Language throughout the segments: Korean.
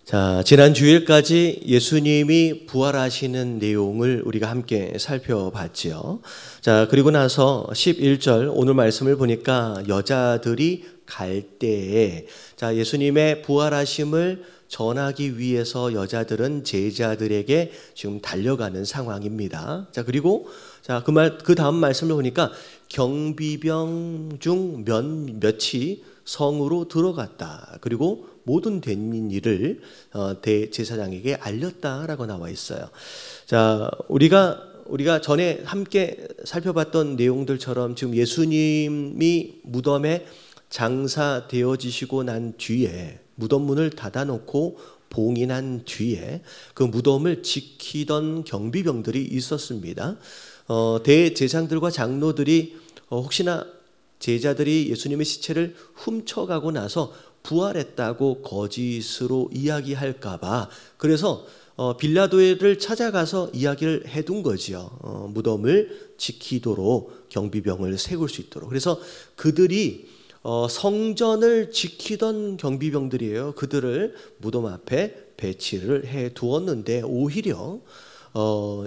자, 지난 주일까지 예수님이 부활하시는 내용을 우리가 함께 살펴봤지요. 자, 그리고 나서 11절 오늘 말씀을 보니까 여자들이 갈 때에 자, 예수님의 부활하심을 전하기 위해서 여자들은 제자들에게 지금 달려가는 상황입니다. 자, 그리고 자, 그 다음 말씀을 보니까 경비병 중 몇이 성으로 들어갔다. 그리고 모든 된 일을 대제사장에게 알렸다라고 나와 있어요. 자, 우리가 전에 함께 살펴봤던 내용들처럼 지금 예수님이 무덤에 장사되어지시고 난 뒤에 무덤 문을 닫아놓고 봉인한 뒤에 그 무덤을 지키던 경비병들이 있었습니다. 대제사장들과 장로들이 혹시나 제자들이 예수님의 시체를 훔쳐가고 나서 부활했다고 거짓으로 이야기할까봐 그래서 빌라도를 찾아가서 이야기를 해둔 거지요. 무덤을 지키도록 경비병을 세울 수 있도록. 그래서 그들이 성전을 지키던 경비병들이에요. 그들을 무덤 앞에 배치를 해 두었는데 오히려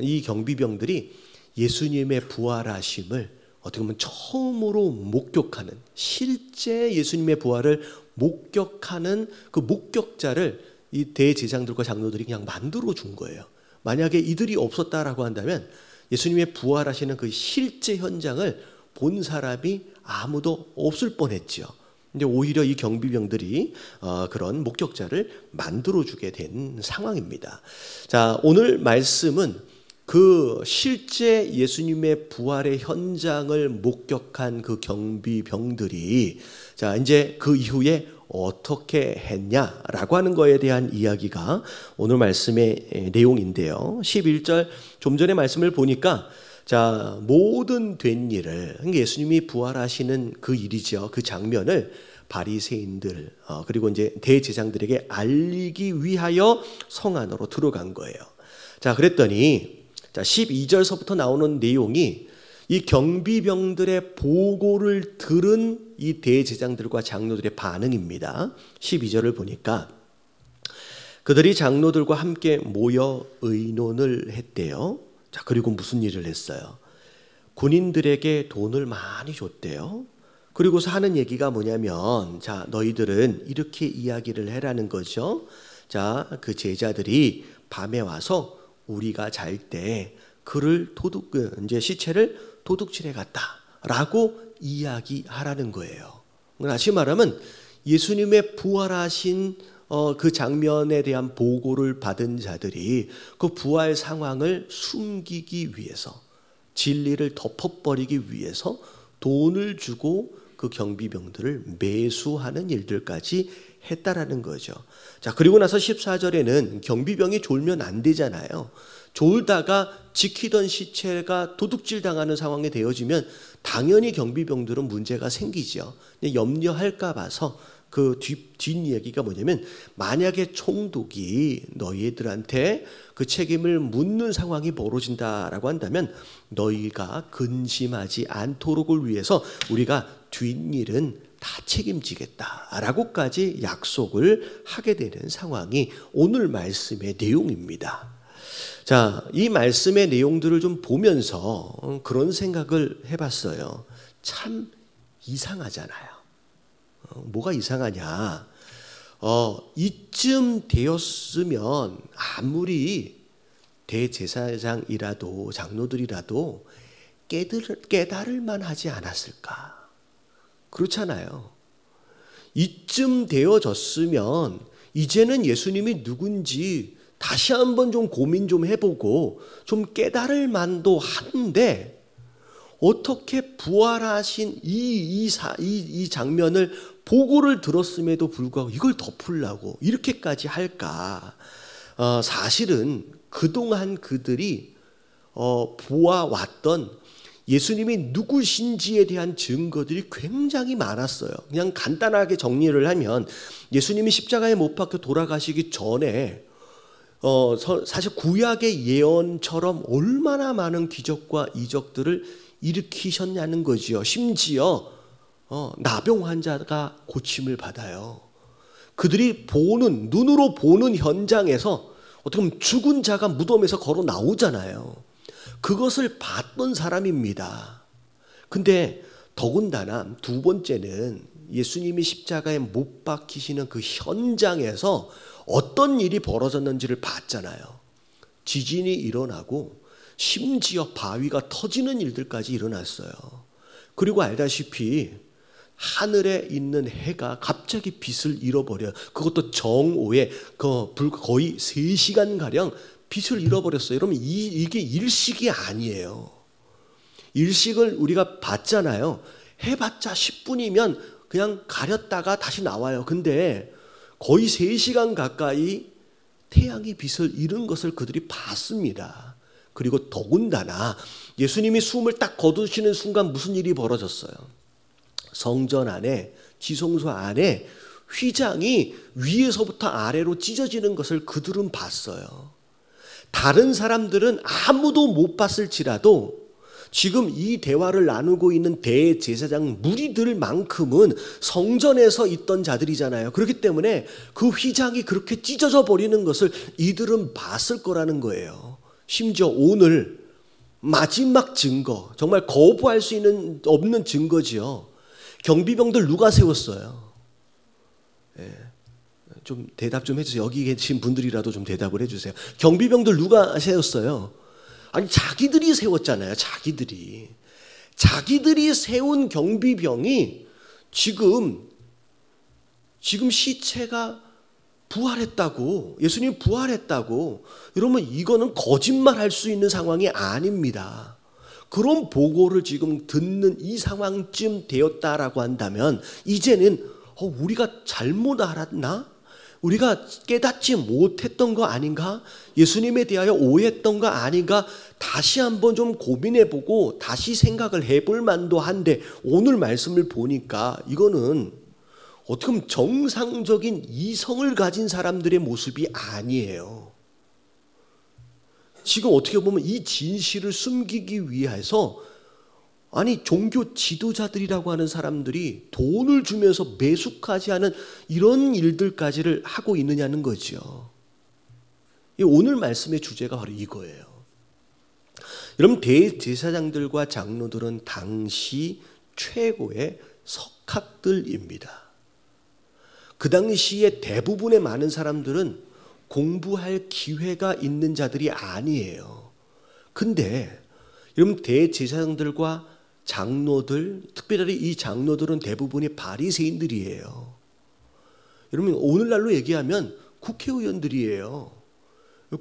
이 경비병들이 예수님의 부활하심을 어떻게 보면 처음으로 목격하는, 실제 예수님의 부활을 목격하는 그 목격자를 이 대제사장들과 장로들이 그냥 만들어 준 거예요. 만약에 이들이 없었다라고 한다면 예수님의 부활하시는 그 실제 현장을 본 사람이 아무도 없을 뻔했죠. 근데 오히려 이 경비병들이 그런 목격자를 만들어 주게 된 상황입니다. 자, 오늘 말씀은 그 실제 예수님의 부활의 현장을 목격한 그 경비병들이 자, 이제 그 이후에 어떻게 했냐라고 하는 거에 대한 이야기가 오늘 말씀의 내용인데요. 11절 좀 전에 말씀을 보니까 자, 모든 된 일을 그러니까 예수님이 부활하시는 그 일이죠. 그 장면을 바리새인들 그리고 이제 대제사장들에게 알리기 위하여 성 안으로 들어간 거예요. 자, 그랬더니 자, 12절서부터 나오는 내용이 이 경비병들의 보고를 들은 이 대제사장들과 장로들의 반응입니다. 12절을 보니까 그들이 장로들과 함께 모여 의논을 했대요. 자, 그리고 무슨 일을 했어요? 군인들에게 돈을 많이 줬대요. 그리고서 하는 얘기가 뭐냐면 자, 너희들은 이렇게 이야기를 해라는 거죠. 자, 그 제자들이 밤에 와서 우리가 잘 때 그를 이제 시체를 도둑질해 갔다라고 이야기하라는 거예요. 다시 말하면 예수님의 부활하신 그 장면에 대한 보고를 받은 자들이 그 부활 상황을 숨기기 위해서 진리를 덮어버리기 위해서 돈을 주고 그 경비병들을 매수하는 일들까지 했다라는 거죠. 자, 그리고 나서 14절에는 경비병이 졸면 안 되잖아요. 졸다가 지키던 시체가 도둑질 당하는 상황이 되어지면 당연히 경비병들은 문제가 생기죠. 염려할까 봐서 그 뒷얘기가 뭐냐면 만약에 총독이 너희들한테 그 책임을 묻는 상황이 벌어진다라고 한다면 너희가 근심하지 않도록을 위해서 우리가 뒷일은 다 책임지겠다라고까지 약속을 하게 되는 상황이 오늘 말씀의 내용입니다. 자, 이 말씀의 내용들을 좀 보면서 그런 생각을 해봤어요. 참 이상하잖아요. 뭐가 이상하냐? 이쯤 되었으면 아무리 대제사장이라도 장로들이라도 깨달을 만하지 않았을까? 그렇잖아요. 이쯤 되어졌으면 이제는 예수님이 누군지 다시 한번 좀 고민 좀 해보고 좀 깨달을 만도 한데 어떻게 부활하신 이 장면을 보고를 들었음에도 불구하고 이걸 덮으려고 이렇게까지 할까? 사실은 그동안 그들이 보아왔던 예수님이 누구신지에 대한 증거들이 굉장히 많았어요. 그냥 간단하게 정리를 하면 예수님이 십자가에 못 박혀 돌아가시기 전에 사실 구약의 예언처럼 얼마나 많은 기적과 이적들을 일으키셨냐는 거지요. 심지어 나병 환자가 고침을 받아요. 그들이 눈으로 보는 현장에서 어떻게 보면 죽은 자가 무덤에서 걸어 나오잖아요. 그것을 봤던 사람입니다. 근데 더군다나 두 번째는 예수님이 십자가에 못 박히시는 그 현장에서 어떤 일이 벌어졌는지를 봤잖아요. 지진이 일어나고 심지어 바위가 터지는 일들까지 일어났어요. 그리고 알다시피 하늘에 있는 해가 갑자기 빛을 잃어버려요. 그것도 정오에 거의 3시간가량 빛을 잃어버렸어요. 여러분 이게 일식이 아니에요. 일식을 우리가 봤잖아요. 해봤자 10분이면 그냥 가렸다가 다시 나와요. 근데 거의 3시간 가까이 태양이 빛을 잃은 것을 그들이 봤습니다. 그리고 더군다나 예수님이 숨을 딱 거두시는 순간 무슨 일이 벌어졌어요? 성전 안에, 지성소 안에 휘장이 위에서부터 아래로 찢어지는 것을 그들은 봤어요. 다른 사람들은 아무도 못 봤을지라도 지금 이 대화를 나누고 있는 대제사장 무리들만큼은 성전에서 있던 자들이잖아요. 그렇기 때문에 그 휘장이 그렇게 찢어져 버리는 것을 이들은 봤을 거라는 거예요. 심지어 오늘 마지막 증거, 정말 거부할 수 없는 증거지요. 경비병들 누가 세웠어요? 좀 대답 좀 해주세요. 여기 계신 분들이라도 좀 대답을 해주세요. 경비병들 누가 세웠어요? 아니 자기들이 세웠잖아요. 자기들이 세운 경비병이 지금 시체가 부활했다고, 예수님이 부활했다고, 여러분 이거는 거짓말할 수 있는 상황이 아닙니다. 그런 보고를 지금 듣는 이 상황쯤 되었다라고 한다면 이제는 우리가 잘못 알았나? 우리가 깨닫지 못했던 거 아닌가? 예수님에 대하여 오해했던 거 아닌가? 다시 한번 좀 고민해보고 다시 생각을 해볼 만도 한데 오늘 말씀을 보니까 이거는 어떻게 보면 정상적인 이성을 가진 사람들의 모습이 아니에요. 지금 어떻게 보면 이 진실을 숨기기 위해서 아니 종교 지도자들이라고 하는 사람들이 돈을 주면서 매숙하지 않은 이런 일들까지를 하고 있느냐는 거죠. 오늘 말씀의 주제가 바로 이거예요. 여러분 대제사장들과 장로들은 당시 최고의 석학들입니다. 그 당시에 대부분의 많은 사람들은 공부할 기회가 있는 자들이 아니에요. 근데 여러분 대제사장들과 장로들, 특별히 이 장로들은 대부분이 바리새인들이에요. 여러분 오늘날로 얘기하면 국회의원들이에요.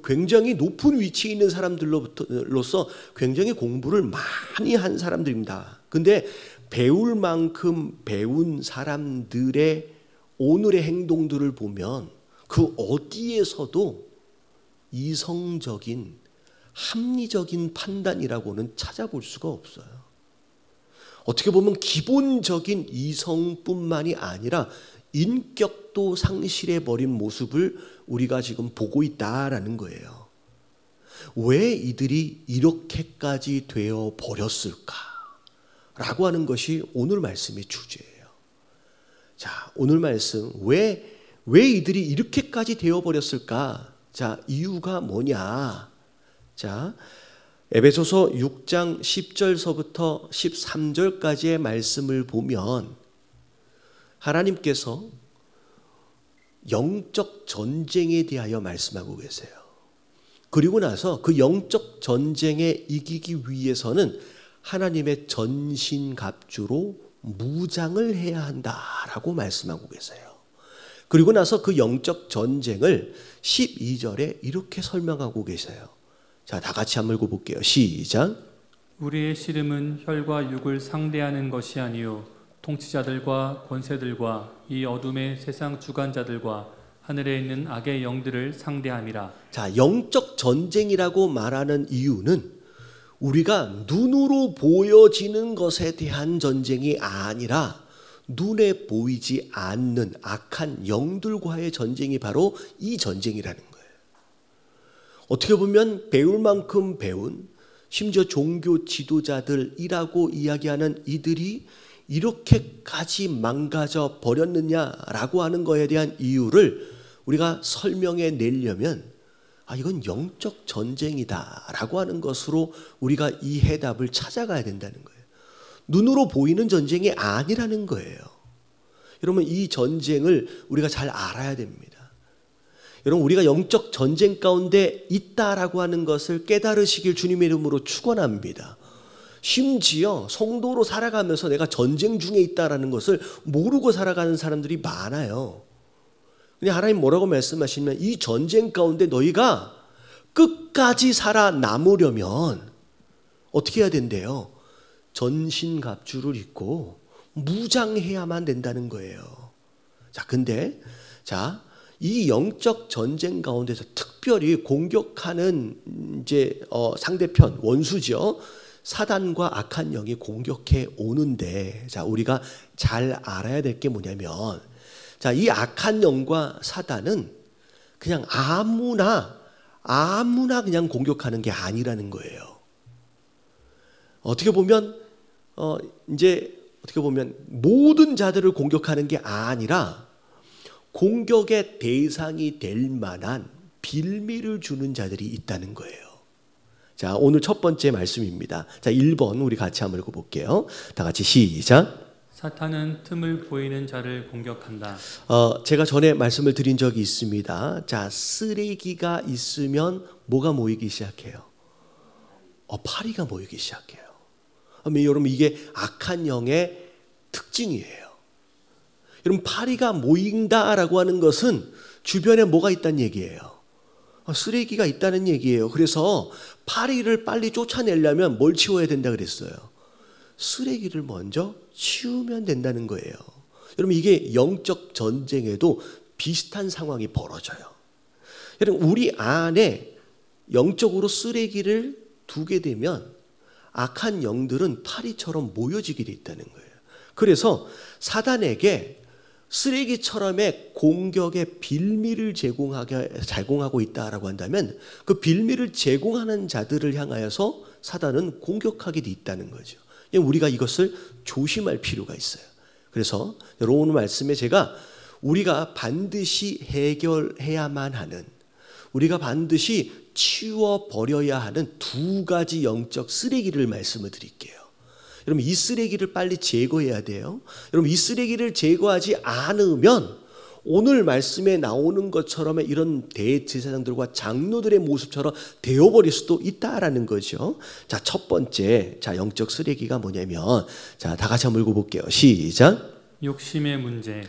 굉장히 높은 위치에 있는 사람들로서 굉장히 공부를 많이 한 사람들입니다. 근데 배울 만큼 배운 사람들의 오늘의 행동들을 보면 그 어디에서도 이성적인 합리적인 판단이라고는 찾아볼 수가 없어요. 어떻게 보면 기본적인 이성뿐만이 아니라 인격도 상실해버린 모습을 우리가 지금 보고 있다라는 거예요. 왜 이들이 이렇게까지 되어 버렸을까? 라고 하는 것이 오늘 말씀의 주제예요. 자, 오늘 말씀 왜 이들이 이렇게까지 되어 버렸을까? 자, 이유가 뭐냐? 자, 에베소서 6장 10절서부터 13절까지의 말씀을 보면 하나님께서 영적 전쟁에 대하여 말씀하고 계세요. 그리고 나서 그 영적 전쟁에 이기기 위해서는 하나님의 전신갑주로 무장을 해야 한다라고 말씀하고 계세요. 그리고 나서 그 영적 전쟁을 12절에 이렇게 설명하고 계세요. 자, 다 같이 한번 읽어볼게요. 시작. 우리의 씨름은 혈과 육을 상대하는 것이 아니요 통치자들과 권세들과 이 어둠의 세상 주관자들과 하늘에 있는 악의 영들을 상대함이라. 자, 영적 전쟁이라고 말하는 이유는 우리가 눈으로 보여지는 것에 대한 전쟁이 아니라 눈에 보이지 않는 악한 영들과의 전쟁이 바로 이 전쟁이라는 거예요. 어떻게 보면 배울 만큼 배운 심지어 종교 지도자들이라고 이야기하는 이들이 이렇게까지 망가져 버렸느냐라고 하는 거에 대한 이유를 우리가 설명해 내려면 이건 영적 전쟁이다라고 하는 것으로 우리가 이 해답을 찾아가야 된다는 거예요. 눈으로 보이는 전쟁이 아니라는 거예요. 여러분, 이 전쟁을 우리가 잘 알아야 됩니다. 여러분, 우리가 영적 전쟁 가운데 있다라고 하는 것을 깨달으시길 주님의 이름으로 축원합니다. 심지어 성도로 살아가면서 내가 전쟁 중에 있다라는 것을 모르고 살아가는 사람들이 많아요. 근데 하나님 뭐라고 말씀하시면 이 전쟁 가운데 너희가 끝까지 살아남으려면 어떻게 해야 된대요? 전신갑주를 입고 무장해야만 된다는 거예요. 근데 이 영적 전쟁 가운데서 특별히 공격하는 상대편 원수죠. 사단과 악한 영이 공격해 오는데 우리가 잘 알아야 될 게 뭐냐면 이 악한 영과 사단은 그냥 아무나 그냥 공격하는 게 아니라는 거예요. 어떻게 보면 모든 자들을 공격하는 게 아니라 공격의 대상이 될 만한 빌미를 주는 자들이 있다는 거예요. 오늘 첫 번째 말씀입니다. 1번 우리 같이 한번 읽어볼게요. 다 같이 시작. 사탄은 틈을 보이는 자를 공격한다. 제가 전에 말씀을 드린 적이 있습니다. 쓰레기가 있으면 뭐가 모이기 시작해요? 파리가 모이기 시작해요. 여러분, 이게 악한 영의 특징이에요. 여러분, 파리가 모인다라고 하는 것은 주변에 뭐가 있다는 얘기예요? 쓰레기가 있다는 얘기예요. 그래서 파리를 빨리 쫓아내려면 뭘 치워야 된다 그랬어요? 쓰레기를 먼저 치우면 된다는 거예요. 여러분, 이게 영적 전쟁에도 비슷한 상황이 벌어져요. 여러분, 우리 안에 영적으로 쓰레기를 두게 되면 악한 영들은 파리처럼 모여지게 돼 있다는 거예요. 그래서 사단에게 쓰레기처럼의 공격의 빌미를 제공하고 있다라고 한다면 그 빌미를 제공하는 자들을 향하여서 사단은 공격하게 돼 있다는 거죠. 우리가 이것을 조심할 필요가 있어요. 그래서 여러분, 오늘 말씀에 제가 우리가 반드시 해결해야만 하는, 우리가 반드시 치워버려야 하는 두 가지 영적 쓰레기를 말씀을 드릴게요. 여러분, 이 쓰레기를 빨리 제거해야 돼요. 여러분, 이 쓰레기를 제거하지 않으면 오늘 말씀에 나오는 것처럼 이런 대제사장들과 장로들의 모습처럼 되어버릴 수도 있다라는 거죠. 첫 번째 영적 쓰레기가 뭐냐면 다 같이 한번 읽어볼게요. 시작. 욕심의 문제.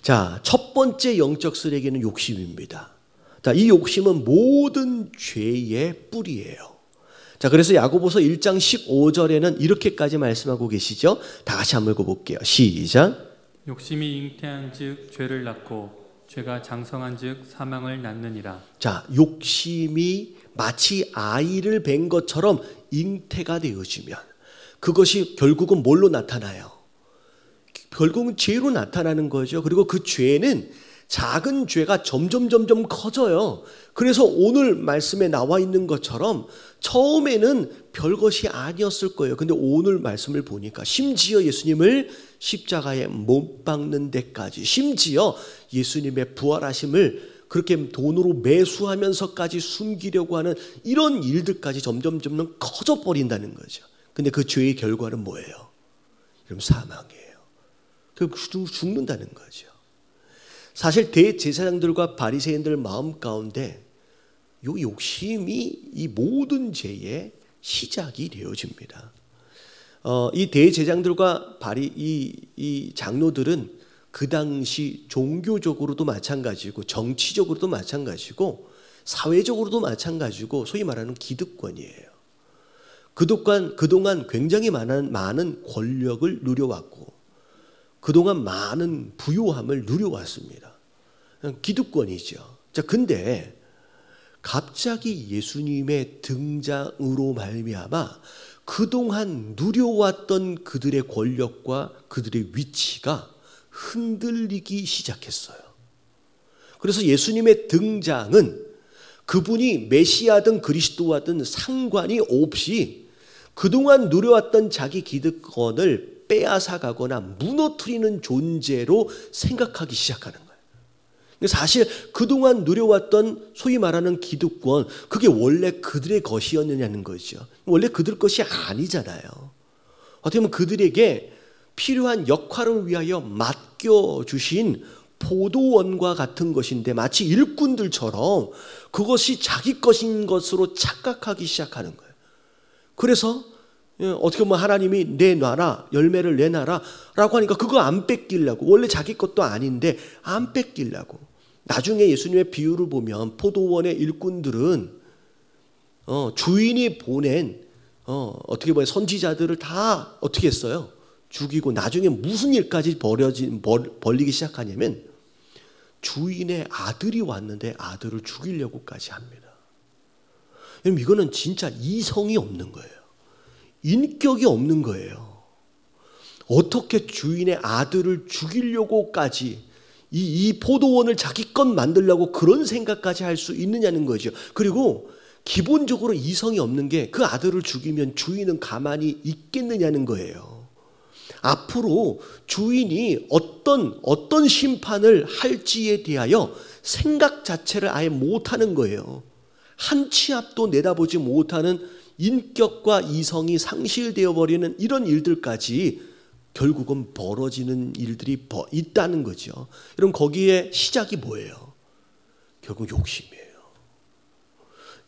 첫 번째 영적 쓰레기는 욕심입니다. 이 욕심은 모든 죄의 뿌리예요. 그래서 야고보서 1장 15절에는 이렇게까지 말씀하고 계시죠. 다 같이 한번 읽어볼게요. 시작. 욕심이 잉태한 즉 죄를 낳고 죄가 장성한 즉 사망을 낳느니라. 욕심이 마치 아이를 뵌 것처럼 잉태가 되어지면 그것이 결국은 뭘로 나타나요? 결국은 죄로 나타나는 거죠. 그리고 그 죄는 작은 죄가 점점 커져요. 그래서 오늘 말씀에 나와 있는 것처럼 처음에는 별것이 아니었을 거예요. 근데 오늘 말씀을 보니까 심지어 예수님을 십자가에 못 박는 데까지, 심지어 예수님의 부활하심을 그렇게 돈으로 매수하면서까지 숨기려고 하는 이런 일들까지 점점 커져버린다는 거죠. 근데 그 죄의 결과는 뭐예요? 그럼 사망이에요. 결국 죽는다는 거죠. 사실 대제사장들과 바리새인들 마음 가운데 이 욕심이 이 모든 죄의 시작이 되어집니다. 이 대제사장들과 이 장로들은 그 당시 종교적으로도 마찬가지고 정치적으로도 마찬가지고 사회적으로도 마찬가지고 소위 말하는 기득권이에요. 그동안 굉장히 많은 권력을 누려왔고 그동안 많은 부요함을 누려왔습니다. 기득권이죠. 근데 갑자기 예수님의 등장으로 말미암아 그동안 누려왔던 그들의 권력과 그들의 위치가 흔들리기 시작했어요. 그래서 예수님의 등장은 그분이 메시아든 그리스도와든 상관이 없이 그동안 누려왔던 자기 기득권을 빼앗아가거나 무너뜨리는 존재로 생각하기 시작하는 거예요. 사실 그동안 누려왔던 소위 말하는 기득권, 그게 원래 그들의 것이었느냐는 거죠. 원래 그들 것이 아니잖아요. 어떻게 보면 그들에게 필요한 역할을 위하여 맡겨주신 포도원과 같은 것인데 마치 일꾼들처럼 그것이 자기 것인 것으로 착각하기 시작하는 거예요. 그래서 어떻게 보면 하나님이 내놔라, 열매를 내놔라 라고 하니까 그거 안 뺏기려고, 원래 자기 것도 아닌데 안 뺏기려고. 나중에 예수님의 비유를 보면 포도원의 일꾼들은 주인이 보낸 어떻게 보면 선지자들을 다 어떻게 했어요? 죽이고 나중에 무슨 일까지 벌리기 시작하냐면 주인의 아들이 왔는데 아들을 죽이려고까지 합니다. 여러분, 이거는 진짜 이성이 없는 거예요. 인격이 없는 거예요. 어떻게 주인의 아들을 죽이려고까지 이 포도원을 자기 것 만들려고 그런 생각까지 할 수 있느냐는 거죠. 그리고 기본적으로 이성이 없는 게 그 아들을 죽이면 주인은 가만히 있겠느냐는 거예요. 앞으로 주인이 어떤 심판을 할지에 대하여 생각 자체를 아예 못하는 거예요. 한 치 앞도 내다보지 못하는 인격과 이성이 상실되어 버리는 이런 일들까지 결국은 벌어지는 일들이 있다는 거죠. 여러분, 거기에 시작이 뭐예요? 결국 욕심이에요.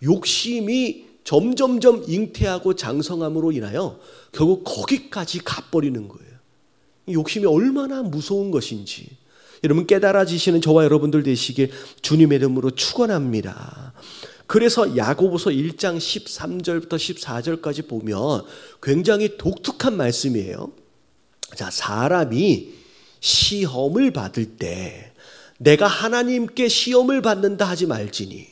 욕심이 점점점 잉태하고 장성함으로 인하여 결국 거기까지 가버리는 거예요. 욕심이 얼마나 무서운 것인지 여러분 깨달아지시는 저와 여러분들 되시길 주님의 이름으로 축원합니다. 그래서 야고보서 1장 13절부터 14절까지 보면 굉장히 독특한 말씀이에요. 자, 사람이 시험을 받을 때 내가 하나님께 시험을 받는다 하지 말지니.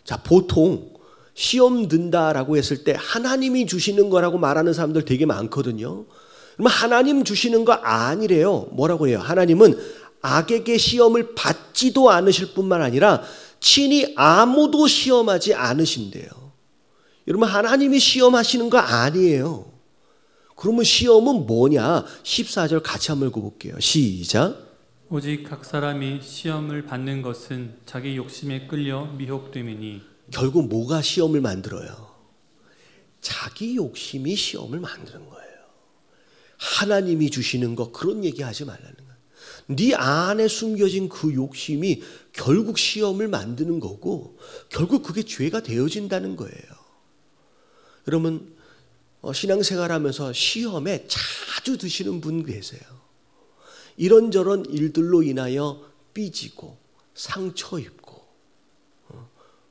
자, 보통 시험 든다라고 했을 때 하나님이 주시는 거라고 말하는 사람들 되게 많거든요. 그러면 하나님 주시는 거 아니래요. 뭐라고 해요? 하나님은 악에게 시험을 받지도 않으실 뿐만 아니라 친히 아무도 시험하지 않으신대요. 여러분, 하나님이 시험하시는 거 아니에요. 그러면 시험은 뭐냐? 14절 같이 한번 읽어볼게요. 시작. 오직 각 사람이 시험을 받는 것은 자기 욕심에 끌려 미혹됨이니. 결국 뭐가 시험을 만들어요? 자기 욕심이 시험을 만드는 거예요. 하나님이 주시는 거 그런 얘기하지 말라는 거예요. 네 안에 숨겨진 그 욕심이 결국 시험을 만드는 거고 결국 그게 죄가 되어진다는 거예요. 여러분, 신앙생활하면서 시험에 자주 드시는 분 계세요. 이런저런 일들로 인하여 삐지고 상처 입고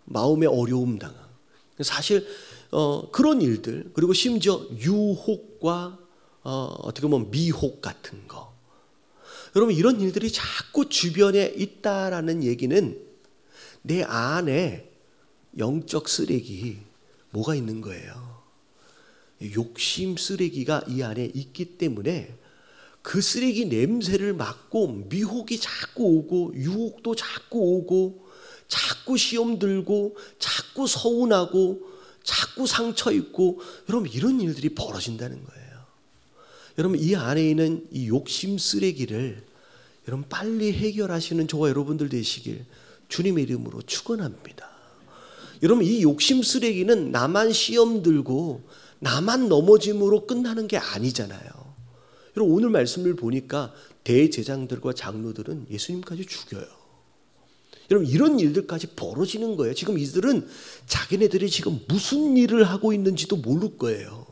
마음에 어려움 당하고 사실 그런 일들, 그리고 심지어 유혹과 어떻게 보면 미혹 같은 거, 여러분 이런 일들이 자꾸 주변에 있다라는 얘기는 내 안에 영적 쓰레기 뭐가 있는 거예요. 욕심 쓰레기가 이 안에 있기 때문에 그 쓰레기 냄새를 맡고 미혹이 자꾸 오고 유혹도 자꾸 오고 자꾸 시험 들고 자꾸 서운하고 자꾸 상처 입고 여러분 이런 일들이 벌어진다는 거예요. 여러분 이 안에 있는 이 욕심 쓰레기를 여러분 빨리 해결하시는 저와 여러분들 되시길 주님의 이름으로 축원합니다. 여러분 이 욕심 쓰레기는 나만 시험 들고 나만 넘어짐으로 끝나는 게 아니잖아요. 여러분 오늘 말씀을 보니까 대제장들과 장로들은 예수님까지 죽여요. 여러분 이런 일들까지 벌어지는 거예요. 지금 이들은 자기네들이 지금 무슨 일을 하고 있는지도 모를 거예요.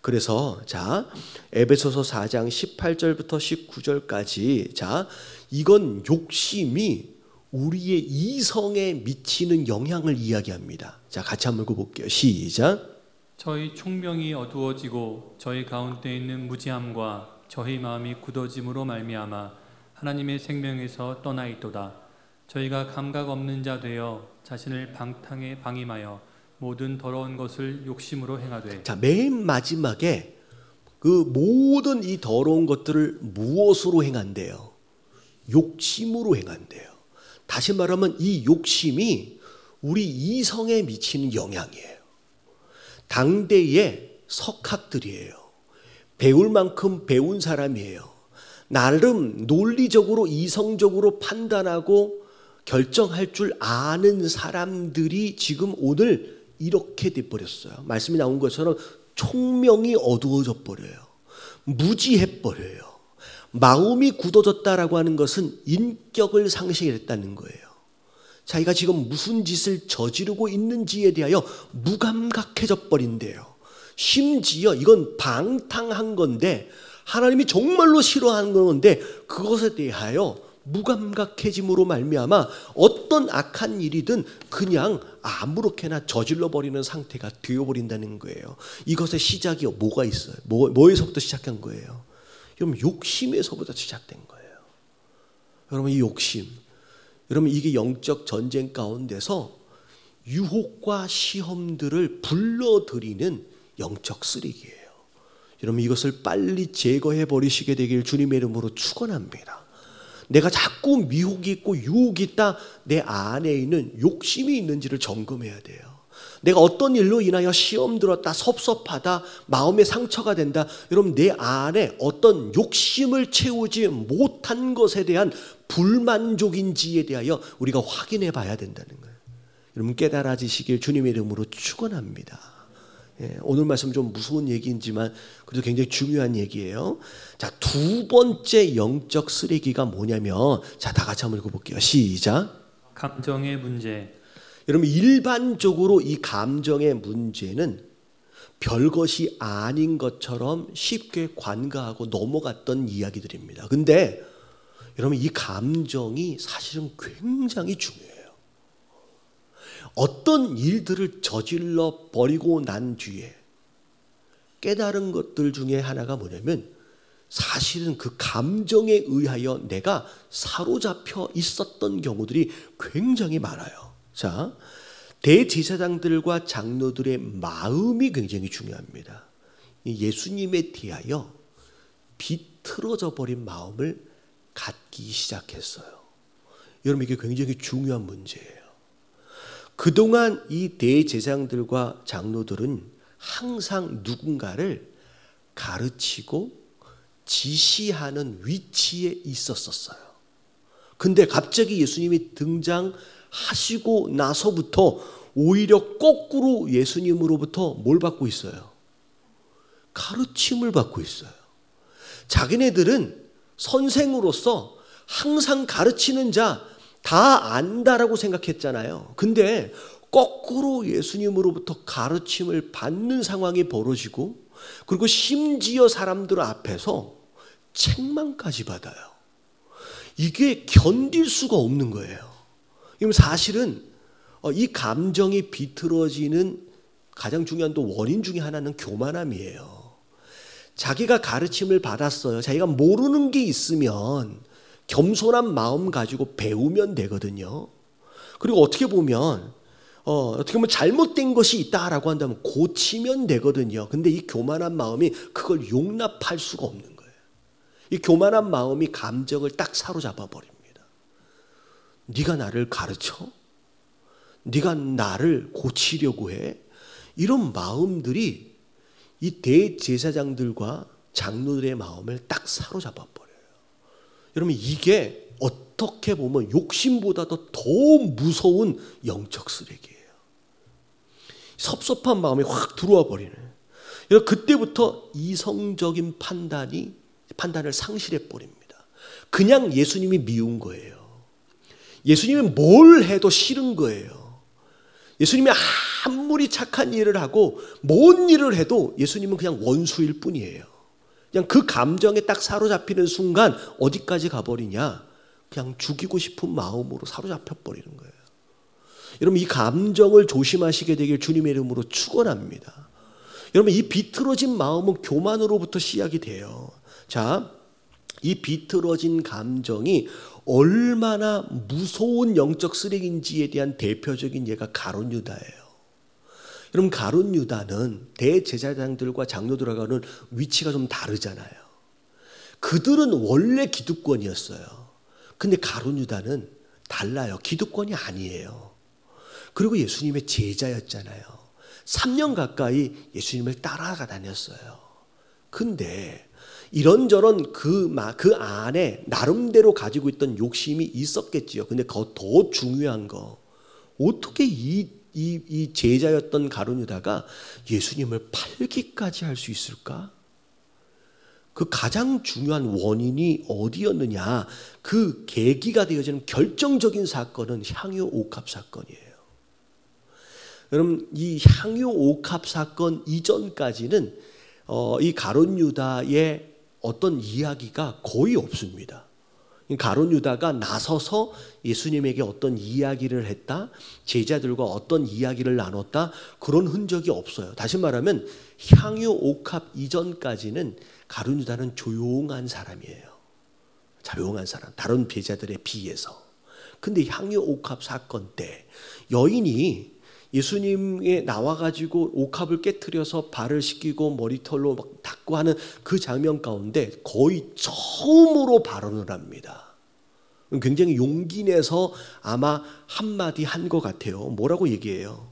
그래서 자 에베소서 4장 18절부터 19절까지 자 이건 욕심이 우리의 이성에 미치는 영향을 이야기합니다. 자 같이 한번 읽어볼게요. 시작. 저희 총명이 어두워지고 저희 가운데 있는 무지함과 저희 마음이 굳어짐으로 말미암아 하나님의 생명에서 떠나 있도다. 저희가 감각 없는 자 되어 자신을 방탕에 방임하여 모든 더러운 것을 욕심으로 행하되. 자, 맨 마지막에 그 모든 이 더러운 것들을 무엇으로 행한대요? 욕심으로 행한대요. 다시 말하면 이 욕심이 우리 이성에 미치는 영향이에요. 당대의 석학들이에요. 배울 만큼 배운 사람이에요. 나름 논리적으로 이성적으로 판단하고 결정할 줄 아는 사람들이 지금 오늘 이렇게 돼버렸어요. 말씀이 나온 것처럼 총명이 어두워져 버려요. 무지해 버려요. 마음이 굳어졌다라고 하는 것은 인격을 상실했다는 거예요. 자기가 지금 무슨 짓을 저지르고 있는지에 대하여 무감각해져 버린대요. 심지어 이건 방탕한 건데 하나님이 정말로 싫어하는 건데 그것에 대하여 무감각해짐으로 말미암아 어떤 악한 일이든 그냥 아무렇게나 저질러 버리는 상태가 되어버린다는 거예요. 이것의 시작이 뭐가 있어요? 뭐에서부터 시작한 거예요? 여러분 욕심에서부터 시작된 거예요. 여러분 이 욕심, 여러분 이게 영적 전쟁 가운데서 유혹과 시험들을 불러들이는 영적 쓰레기예요. 여러분 이것을 빨리 제거해 버리시게 되길 주님의 이름으로 축원합니다. 내가 자꾸 미혹이 있고 유혹이 있다, 내 안에 있는 욕심이 있는지를 점검해야 돼요. 내가 어떤 일로 인하여 시험 들었다, 섭섭하다, 마음에 상처가 된다. 여러분 내 안에 어떤 욕심을 채우지 못한 것에 대한 불만족인지에 대하여 우리가 확인해 봐야 된다는 거예요. 여러분 깨달아지시길 주님의 이름으로 축원합니다. 오늘 말씀 좀 무서운 얘기이지만 그래도 굉장히 중요한 얘기예요. 자, 두 번째 영적 쓰레기가 뭐냐면, 자, 다 같이 한번 읽어볼게요. 시작. 감정의 문제. 여러분 일반적으로 이 감정의 문제는 별것이 아닌 것처럼 쉽게 관가하고 넘어갔던 이야기들입니다. 근데 여러분 이 감정이 사실은 굉장히 중요해요. 어떤 일들을 저질러 버리고 난 뒤에 깨달은 것들 중에 하나가 뭐냐면 사실은 그 감정에 의하여 내가 사로잡혀 있었던 경우들이 굉장히 많아요. 자, 대제사장들과 장로들의 마음이 굉장히 중요합니다. 예수님에 대하여 비틀어져 버린 마음을 갖기 시작했어요. 여러분 이게 굉장히 중요한 문제예요. 그동안 이 대제사장들과 장로들은 항상 누군가를 가르치고 지시하는 위치에 있었어요. 근데 갑자기 예수님이 등장하시고 나서부터 오히려 거꾸로 예수님으로부터 뭘 받고 있어요? 가르침을 받고 있어요. 자기네들은 선생으로서 항상 가르치는 자 다 안다라고 생각했잖아요. 근데 거꾸로 예수님으로부터 가르침을 받는 상황이 벌어지고 그리고 심지어 사람들 앞에서 책망까지 받아요. 이게 견딜 수가 없는 거예요. 사실은 이 감정이 비틀어지는 가장 중요한 또 원인 중에 하나는 교만함이에요. 자기가 가르침을 받았어요. 자기가 모르는 게 있으면 겸손한 마음 가지고 배우면 되거든요. 그리고 어떻게 보면 잘못된 것이 있다라고 한다면 고치면 되거든요. 근데 이 교만한 마음이 그걸 용납할 수가 없는 거예요. 이 교만한 마음이 감정을 딱 사로잡아 버립니다. 네가 나를 가르쳐? 네가 나를 고치려고 해? 이런 마음들이 이 대제사장들과 장로들의 마음을 딱 사로잡아 버려요. 여러분 이게 어떻게 보면 욕심보다도 더 무서운 영적 쓰레기예요. 섭섭한 마음이 확 들어와 버리네. 여러분 그때부터 이성적인 판단을 상실해 버립니다. 그냥 예수님이 미운 거예요. 예수님이 뭘 해도 싫은 거예요. 예수님이 아무리 착한 일을 하고 뭔 일을 해도 예수님은 그냥 원수일 뿐이에요. 그냥 그 감정에 딱 사로잡히는 순간 어디까지 가버리냐? 그냥 죽이고 싶은 마음으로 사로잡혀 버리는 거예요. 여러분 이 감정을 조심하시게 되길 주님의 이름으로 축원합니다. 여러분 이 비틀어진 마음은 교만으로부터 시작이 돼요. 자, 이 비틀어진 감정이 얼마나 무서운 영적 쓰레기인지에 대한 대표적인 예가 가룟 유다예요. 여러분 가룟 유다는 대제사장들과 장로들하고는 위치가 좀 다르잖아요. 그들은 원래 기득권이었어요. 근데 가룟 유다는 달라요. 기득권이 아니에요. 그리고 예수님의 제자였잖아요. 3년 가까이 예수님을 따라가 다녔어요. 근데 이런저런 그 안에 나름대로 가지고 있던 욕심이 있었겠지요. 근데 더 중요한 거, 어떻게 이 제자였던 가룟 유다가 예수님을 팔기까지 할 수 있을까? 그 가장 중요한 원인이 어디였느냐? 그 계기가 되어지는 결정적인 사건은 향유 옥합 사건이에요. 여러분, 이 향유 옥합 사건 이전까지는 이 가룟 유다의 어떤 이야기가 거의 없습니다. 가룟 유다가 나서서 예수님에게 어떤 이야기를 했다, 제자들과 어떤 이야기를 나눴다, 그런 흔적이 없어요. 다시 말하면 향유 옥합 이전까지는 가룟 유다는 조용한 사람이에요. 조용한 사람, 다른 제자들에 비해서. 근데 향유 옥합 사건 때 여인이 예수님에 나와가지고 옥합을 깨트려서 발을 씻기고 머리털로 막 닦고 하는 그 장면 가운데 거의 처음으로 발언을 합니다. 굉장히 용기 내서 아마 한마디 한 것 같아요. 뭐라고 얘기해요?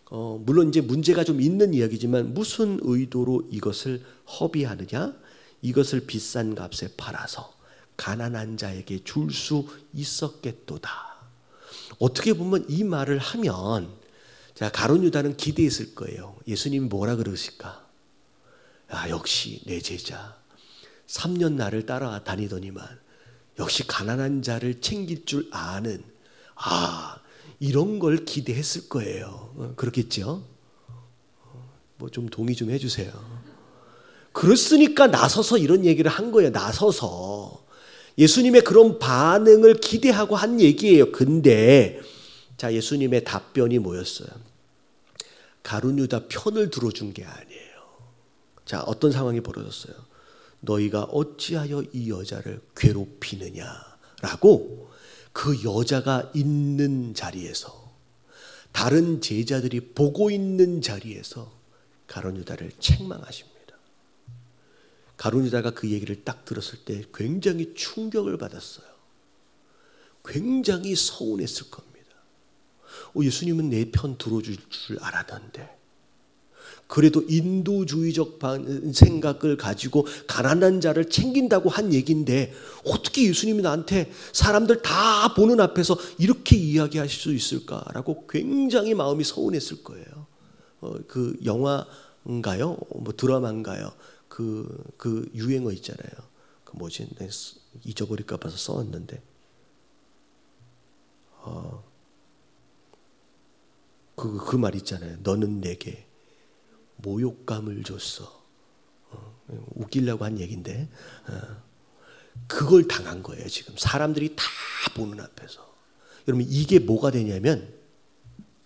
물론 이제 문제가 좀 있는 이야기지만, 무슨 의도로 이것을 허비하느냐? 이것을 비싼 값에 팔아서 가난한 자에게 줄 수 있었겠도다. 어떻게 보면 이 말을 하면, 자, 가룟 유다는 기대했을 거예요. 예수님이 뭐라 그러실까? 역시 내 제자 3년 나를 따라다니더니만 역시 가난한 자를 챙길 줄 아는, 이런 걸 기대했을 거예요. 그렇겠죠? 뭐 좀 동의 좀 해주세요. 그랬으니까 나서서 이런 얘기를 한 거예요. 나서서 예수님의 그런 반응을 기대하고 한 얘기예요. 근데 자, 예수님의 답변이 뭐였어요? 가룟 유다 편을 들어준 게 아니에요. 자, 어떤 상황이 벌어졌어요? 너희가 어찌하여 이 여자를 괴롭히느냐라고 그 여자가 있는 자리에서, 다른 제자들이 보고 있는 자리에서 가룟 유다를 책망하십니다. 가룟 유다가 그 얘기를 딱 들었을 때 굉장히 충격을 받았어요. 굉장히 서운했을 겁니다. 예수님은 내 편 들어줄 줄 알았는데, 그래도 인도주의적 생각을 가지고 가난한 자를 챙긴다고 한 얘기인데 어떻게 예수님이 나한테 사람들 다 보는 앞에서 이렇게 이야기하실 수 있을까라고 굉장히 마음이 서운했을 거예요. 그 영화인가요? 뭐 드라마인가요? 그 유행어 있잖아요. 그 뭐지? 잊어버릴까 봐서 써왔는데. 그 말 있잖아요. 너는 내게 모욕감을 줬어. 웃기려고 한 얘기인데, 그걸 당한 거예요. 지금 사람들이 다 보는 앞에서. 여러분, 이게 뭐가 되냐면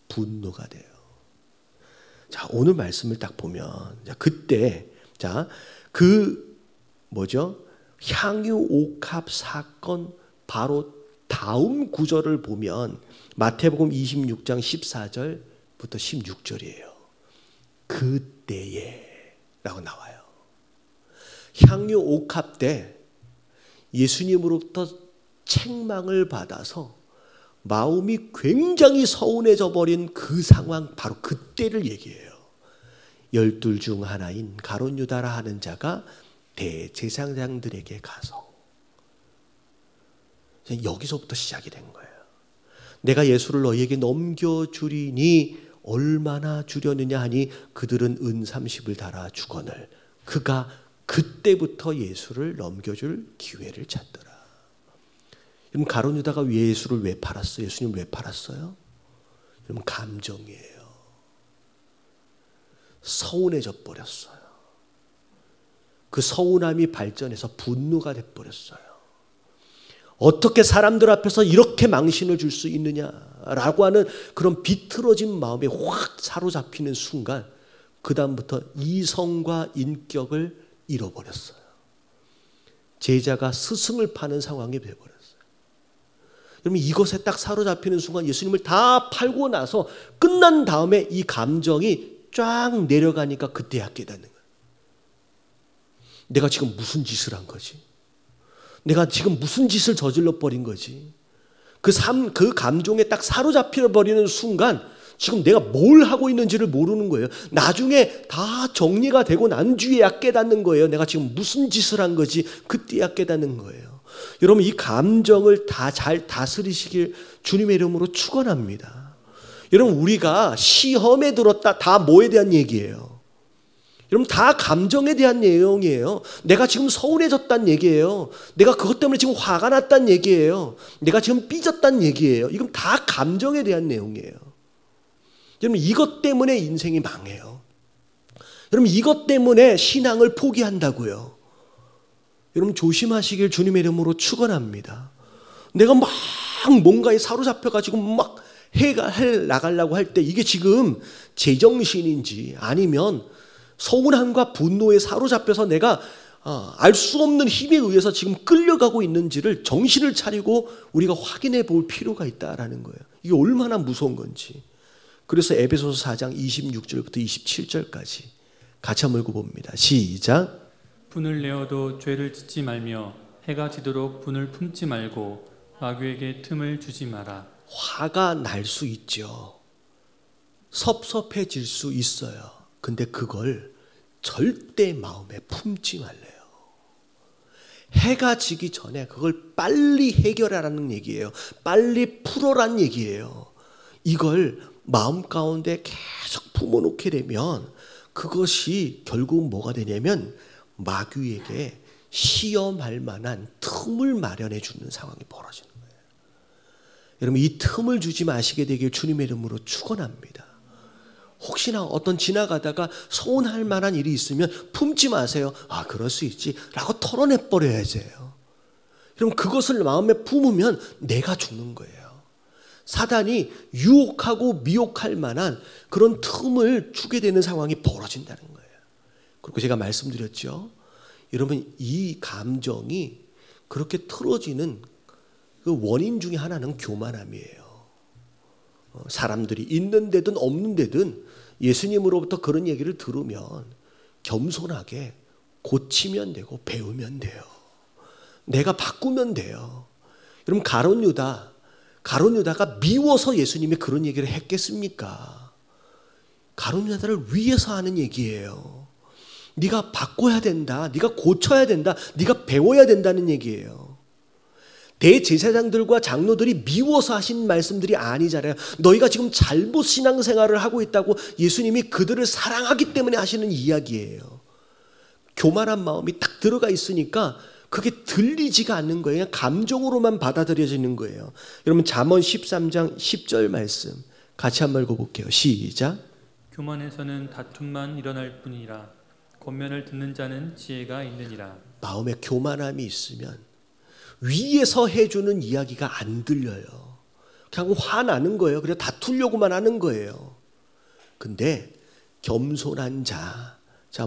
분노가 돼요. 자, 오늘 말씀을 딱 보면, 자, 그때, 자, 향유 옥합 사건 바로 다음 구절을 보면 마태복음 26장 14절부터 16절이에요. 그때에 라고 나와요. 향유 옥합 때 예수님으로부터 책망을 받아서 마음이 굉장히 서운해져 버린 그 상황, 바로 그때를 얘기해요. 12 중 하나인 가룟 유다라 하는 자가 대제사장들에게 가서, 여기서부터 시작이 된 거예요. 내가 예수를 너희에게 넘겨주리니 얼마나 주려느냐 하니 그들은 은 30을 달아 주거늘. 그가 그때부터 예수를 넘겨줄 기회를 찾더라. 여러분, 가룟 유다가 예수를 왜 팔았어요? 예수님 왜 팔았어요? 여러분, 감정이에요. 서운해져 버렸어요. 그 서운함이 발전해서 분노가 돼 버렸어요. 어떻게 사람들 앞에서 이렇게 망신을 줄 수 있느냐라고 하는 그런 비틀어진 마음에 확 사로잡히는 순간, 그 다음부터 이성과 인격을 잃어버렸어요. 제자가 스승을 파는 상황이 되어버렸어요. 여러분, 이것에 딱 사로잡히는 순간 예수님을 다 팔고 나서 끝난 다음에 이 감정이 쫙 내려가니까 그때야 깨닫는 거예요. 내가 지금 무슨 짓을 한 거지? 내가 지금 무슨 짓을 저질러 버린 거지? 그 감정에 딱 사로잡혀 버리는 순간 지금 내가 뭘 하고 있는지를 모르는 거예요. 나중에 다 정리가 되고 난 뒤에야 깨닫는 거예요. 내가 지금 무슨 짓을 한 거지 그때야 깨닫는 거예요. 여러분 이 감정을 다 잘 다스리시길 주님의 이름으로 축원합니다. 여러분 우리가 시험에 들었다 다 뭐에 대한 얘기예요? 여러분 다 감정에 대한 내용이에요. 내가 지금 서운해졌다는 얘기예요. 내가 그것 때문에 지금 화가 났다는 얘기예요. 내가 지금 삐졌다는 얘기예요. 이건 다 감정에 대한 내용이에요. 여러분 이것 때문에 인생이 망해요. 여러분 이것 때문에 신앙을 포기한다고요. 여러분 조심하시길 주님의 이름으로 축원합니다. 내가 막 뭔가에 사로잡혀가지고 막 나가려고 할 때 이게 지금 제정신인지 아니면 서운함과 분노에 사로잡혀서 내가 알 수 없는 힘에 의해서 지금 끌려가고 있는지를 정신을 차리고 우리가 확인해 볼 필요가 있다라는 거예요. 이게 얼마나 무서운 건지. 그래서 에베소서 4장 26절부터 27절까지 같이 한번 읽어봅니다. 시작. 분을 내어도 죄를 짓지 말며 해가 지도록 분을 품지 말고 마귀에게 틈을 주지 마라. 화가 날 수 있죠. 섭섭해질 수 있어요. 근데 그걸 절대 마음에 품지 말래요. 해가 지기 전에 그걸 빨리 해결하라는 얘기예요. 빨리 풀어라는 얘기예요. 이걸 마음 가운데 계속 품어놓게 되면 그것이 결국 뭐가 되냐면 마귀에게 시험할 만한 틈을 마련해 주는 상황이 벌어지는 거예요. 여러분 이 틈을 주지 마시게 되길 주님의 이름으로 축원합니다. 혹시나 어떤 지나가다가 서운할 만한 일이 있으면 품지 마세요. 아 그럴 수 있지 라고 털어내 버려야지 해요. 여러분 그것을 마음에 품으면 내가 죽는 거예요. 사단이 유혹하고 미혹할 만한 그런 틈을 주게 되는 상황이 벌어진다는 거예요. 그리고 제가 말씀드렸죠. 여러분 이 감정이 그렇게 틀어지는 그 원인 중에 하나는 교만함이에요. 사람들이 있는 데든 없는 데든 예수님으로부터 그런 얘기를 들으면 겸손하게 고치면 되고 배우면 돼요. 내가 바꾸면 돼요. 여러분 가룟 유다가 미워서 예수님이 그런 얘기를 했겠습니까? 가룟 유다를 위해서 하는 얘기예요. 네가 바꿔야 된다. 네가 고쳐야 된다. 네가 배워야 된다는 얘기예요. 대제사장들과 장로들이 미워서 하신 말씀들이 아니잖아요. 너희가 지금 잘못 신앙생활을 하고 있다고 예수님이 그들을 사랑하기 때문에 하시는 이야기예요. 교만한 마음이 딱 들어가 있으니까 그게 들리지가 않는 거예요. 그냥 감정으로만 받아들여지는 거예요. 여러분 잠언 13장 10절 말씀 같이 한번 읽어볼게요. 시작. 교만에서는 다툼만 일어날 뿐이라 권면을 듣는 자는 지혜가 있느니라. 마음에 교만함이 있으면 위에서 해주는 이야기가 안 들려요. 그냥 화나는 거예요. 그냥 다투려고만 하는 거예요. 근데 겸손한 자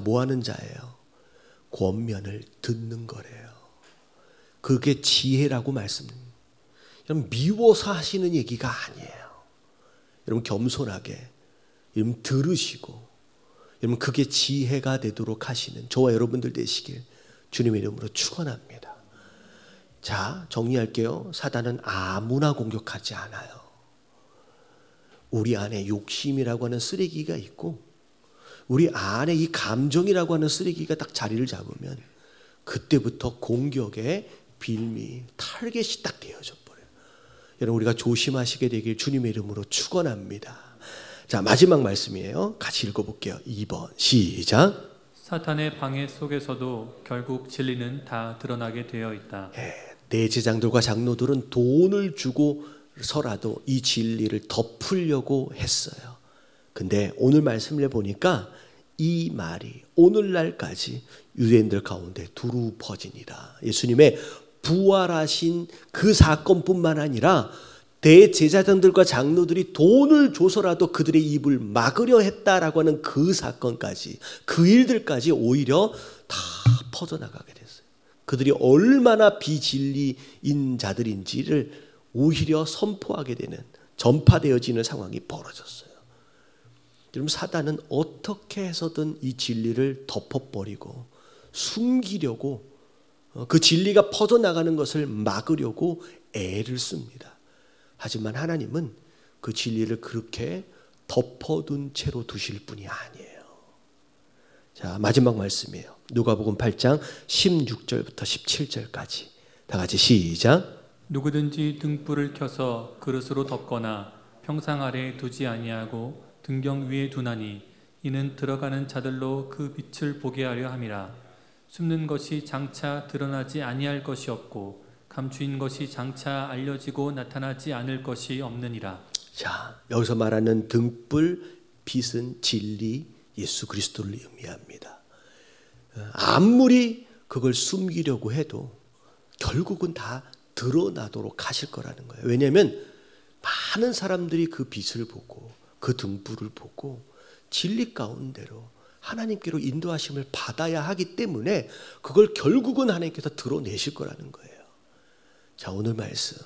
뭐 하는 자예요? 권면을 듣는 거래요. 그게 지혜라고 말씀드립니다. 여러분 미워서 하시는 얘기가 아니에요. 여러분 겸손하게 여러분 들으시고 여러분 그게 지혜가 되도록 하시는 저와 여러분들 되시길 주님의 이름으로 축원합니다. 자, 정리할게요. 사단은 아무나 공격하지 않아요. 우리 안에 욕심이라고 하는 쓰레기가 있고 우리 안에 이 감정이라고 하는 쓰레기가 딱 자리를 잡으면 그때부터 공격의 빌미, 타겟이 딱 되어져 버려요. 여러분 우리가 조심하시게 되길 주님의 이름으로 축원합니다. 자, 마지막 말씀이에요. 같이 읽어볼게요. 2번 시작. 사탄의 방해 속에서도 결국 진리는 다 드러나게 되어 있다. 대제사장들과 장로들은 돈을 주고서라도 이 진리를 덮으려고 했어요. 근데 오늘 말씀을 해보니까 이 말이 오늘날까지 유대인들 가운데 두루 퍼지니라. 예수님의 부활하신 그 사건뿐만 아니라 대제사장들과 장로들이 돈을 줘서라도 그들의 입을 막으려 했다라고 하는 그 사건까지, 그 일들까지 오히려 다 퍼져나가게 됐어요. 그들이 얼마나 비진리인 자들인지를 오히려 선포하게 되는, 전파되어지는 상황이 벌어졌어요. 여러분 사단은 어떻게 해서든 이 진리를 덮어버리고 숨기려고, 그 진리가 퍼져나가는 것을 막으려고 애를 씁니다. 하지만 하나님은 그 진리를 그렇게 덮어둔 채로 두실 분이 아니에요. 자, 마지막 말씀이에요. 누가복음 8장 16절부터 17절까지 다 같이 시작. 누구든지 등불을 켜서 그릇으로 덮거나 평상 아래에 두지 아니하고 등경 위에 두나니 이는 들어가는 자들로 그 빛을 보게 하려 함이라. 숨는 것이 장차 드러나지 아니할 것이 없고 감추인 것이 장차 알려지고 나타나지 않을 것이 없느니라. 자, 여기서 말하는 등불, 빛은 진리, 예수 그리스도를 의미합니다. 아무리 그걸 숨기려고 해도 결국은 다 드러나도록 하실 거라는 거예요. 왜냐하면 많은 사람들이 그 빛을 보고 그 등불을 보고 진리 가운데로 하나님께로 인도하심을 받아야 하기 때문에 그걸 결국은 하나님께서 드러내실 거라는 거예요. 자, 오늘 말씀,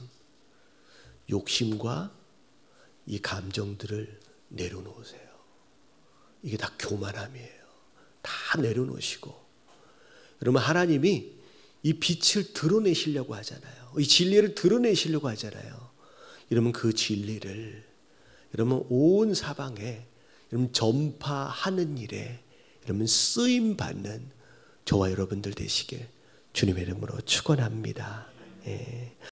욕심과 이 감정들을 내려놓으세요. 이게 다 교만함이에요. 다 내려놓으시고, 여러분, 하나님이 이 빛을 드러내시려고 하잖아요. 이 진리를 드러내시려고 하잖아요. 여러분, 그 진리를 여러분 온 사방에 여러분 전파하는 일에 여러분 쓰임 받는 저와 여러분들 되시길 주님의 이름으로 축원합니다. 예.